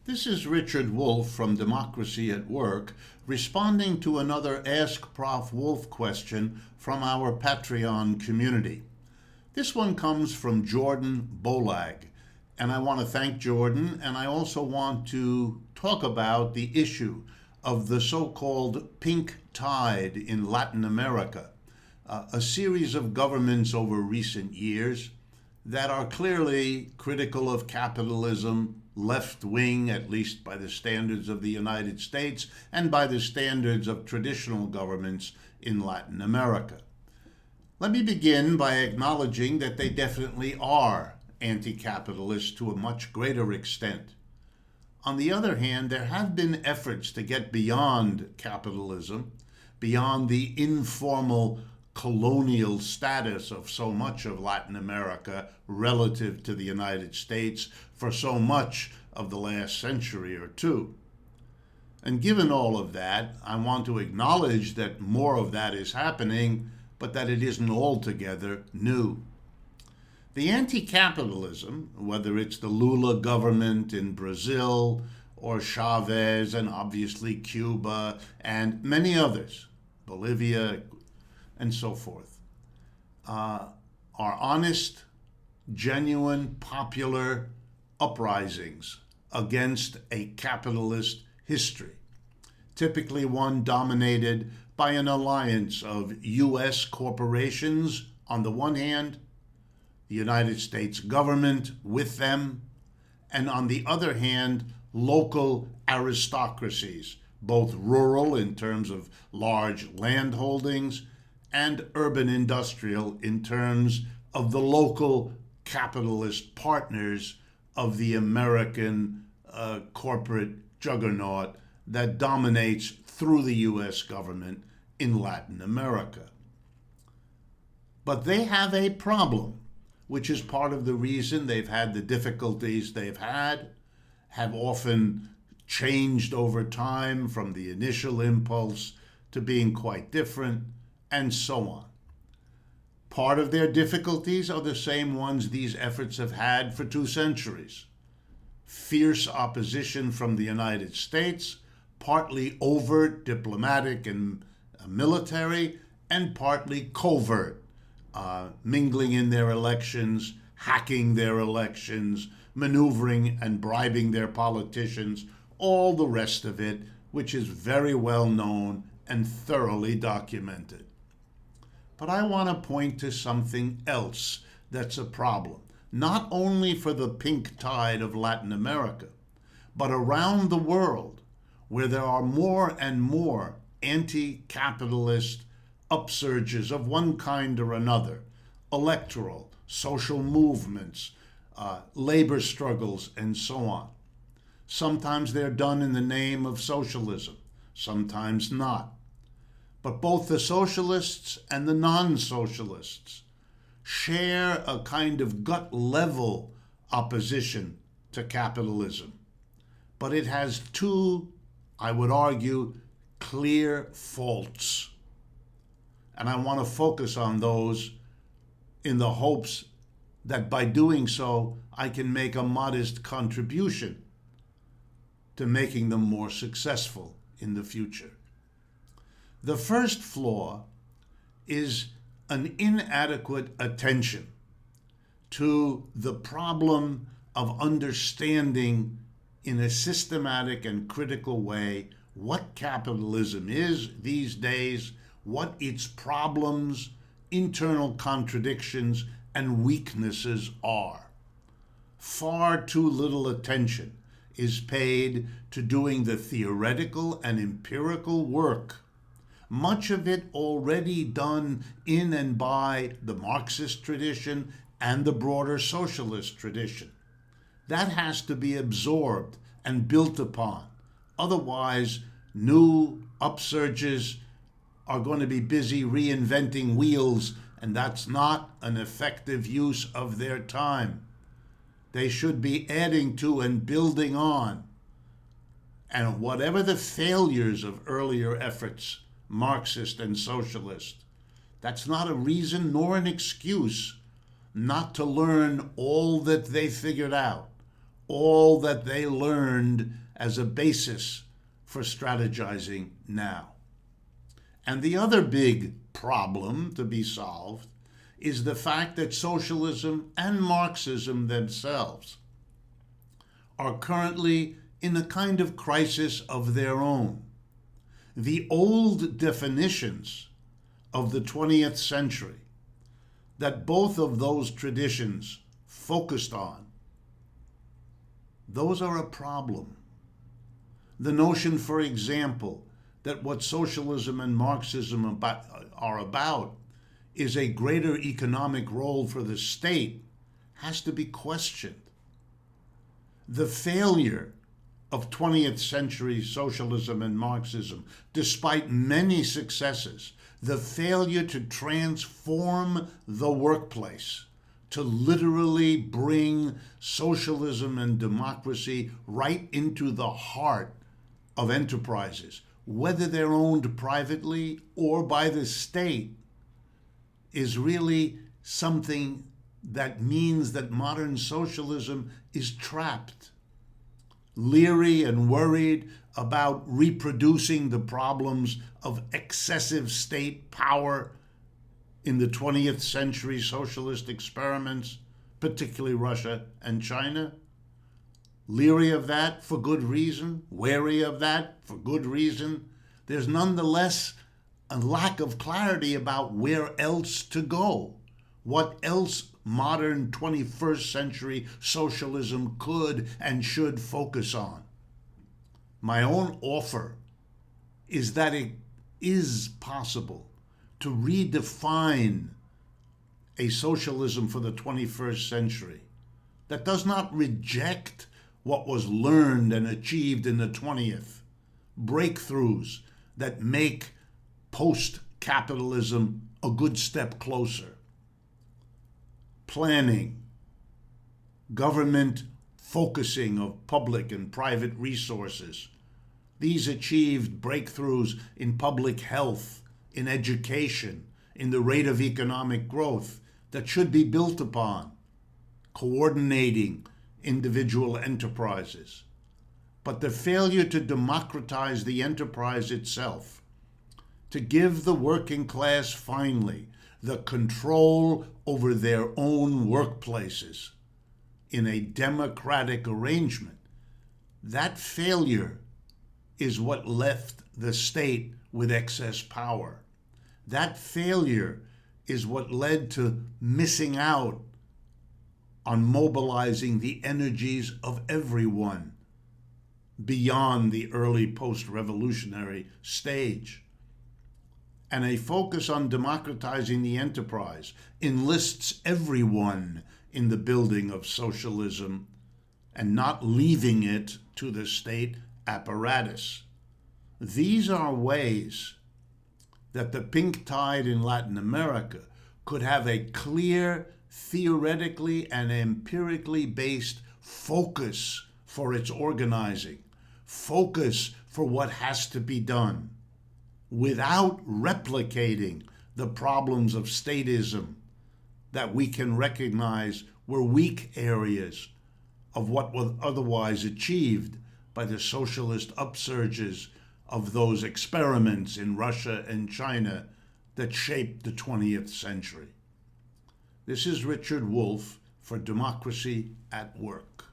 This is Richard Wolff from Democracy at Work, responding to another AskProfWolff question from our Patreon community. This one comes from Jordan Bolag, and I want to thank Jordan, and I also want to talk about the issue of the so-called pink tide in Latin America, a series of governments over recent years that are clearly critical of capitalism, left-wing, at least by the standards of the United States and by the standards of traditional governments in Latin America. Let me begin by acknowledging that they definitely are anti-capitalist to a much greater extent. On the other hand, there have been efforts to get beyond capitalism, beyond the informal colonial status of so much of Latin America relative to the United States for so much of the last century or two. And given all of that, I want to acknowledge that more of that is happening, but that it isn't altogether new. The anti-capitalism, whether it's the Lula government in Brazil or Chavez and obviously Cuba and many others, Bolivia, and so forth, are honest, genuine, popular uprisings against a capitalist history, typically one dominated by an alliance of U.S. corporations on the one hand, the United States government with them, and on the other hand, local aristocracies, both rural in terms of large land holdings and urban industrial in terms of the local capitalist partners of the American corporate juggernaut that dominates through the U.S. government in Latin America. But they have a problem, which is part of the reason they've had the difficulties they've had, have often changed over time from the initial impulse to being quite different, and so on. Part of their difficulties are the same ones these efforts have had for 2 centuries. Fierce opposition from the United States, partly overt, diplomatic and military, and partly covert, mingling in their elections, hacking their elections, maneuvering and bribing their politicians, all the rest of it, which is very well known and thoroughly documented. But I want to point to something else that's a problem, not only for the pink tide of Latin America, but around the world, where there are more and more anti-capitalist upsurges of one kind or another, electoral, social movements, labor struggles, and so on. Sometimes they're done in the name of socialism, sometimes not. But both the socialists and the non-socialists share a kind of gut-level opposition to capitalism. But it has 2, I would argue, clear faults. And I want to focus on those in the hopes that by doing so, I can make a modest contribution to making them more successful in the future. The first flaw is an inadequate attention to the problem of understanding in a systematic and critical way what capitalism is these days, what its problems, internal contradictions, and weaknesses are. Far too little attention is paid to doing the theoretical and empirical work, much of it already done in and by the Marxist tradition and the broader socialist tradition. That has to be absorbed and built upon. Otherwise, new upsurges are going to be busy reinventing wheels, and that's not an effective use of their time. They should be adding to and building on. And whatever the failures of earlier efforts, Marxist and socialist, that's not a reason nor an excuse not to learn all that they figured out, all that they learned as a basis for strategizing now. And the other big problem to be solved is the fact that socialism and Marxism themselves are currently in a kind of crisis of their own. The old definitions of the 20th century that both of those traditions focused on, those are a problem. The notion, for example, that what socialism and Marxism are about is a greater economic role for the state has to be questioned. The failure of 20th century socialism and Marxism, despite many successes, the failure to transform the workplace, to literally bring socialism and democracy right into the heart of enterprises, whether they're owned privately or by the state, is really something that means that modern socialism is trapped. Leery and worried about reproducing the problems of excessive state power in the 20th century socialist experiments, particularly Russia and China. Leery of that for good reason, wary of that for good reason. There's nonetheless a lack of clarity about where else to go, what else modern 21st century socialism could and should focus on. My own offer is that it is possible to redefine a socialism for the 21st century that does not reject what was learned and achieved in the 20th, breakthroughs that make post-capitalism a good step closer. Planning, government focusing of public and private resources. These achieved breakthroughs in public health, in education, in the rate of economic growth that should be built upon, coordinating individual enterprises. But the failure to democratize the enterprise itself, to give the working class finally the control over their own workplaces in a democratic arrangement, that failure is what left the state with excess power. That failure is what led to missing out on mobilizing the energies of everyone beyond the early post-revolutionary stage. And a focus on democratizing the enterprise enlists everyone in the building of socialism and not leaving it to the state apparatus. These are ways that the pink tide in Latin America could have a clear, theoretically and empirically based focus for its organizing, focus for what has to be done, without replicating the problems of statism that we can recognize were weak areas of what was otherwise achieved by the socialist upsurges of those experiments in Russia and China that shaped the 20th century. This is Richard Wolff for Democracy at Work.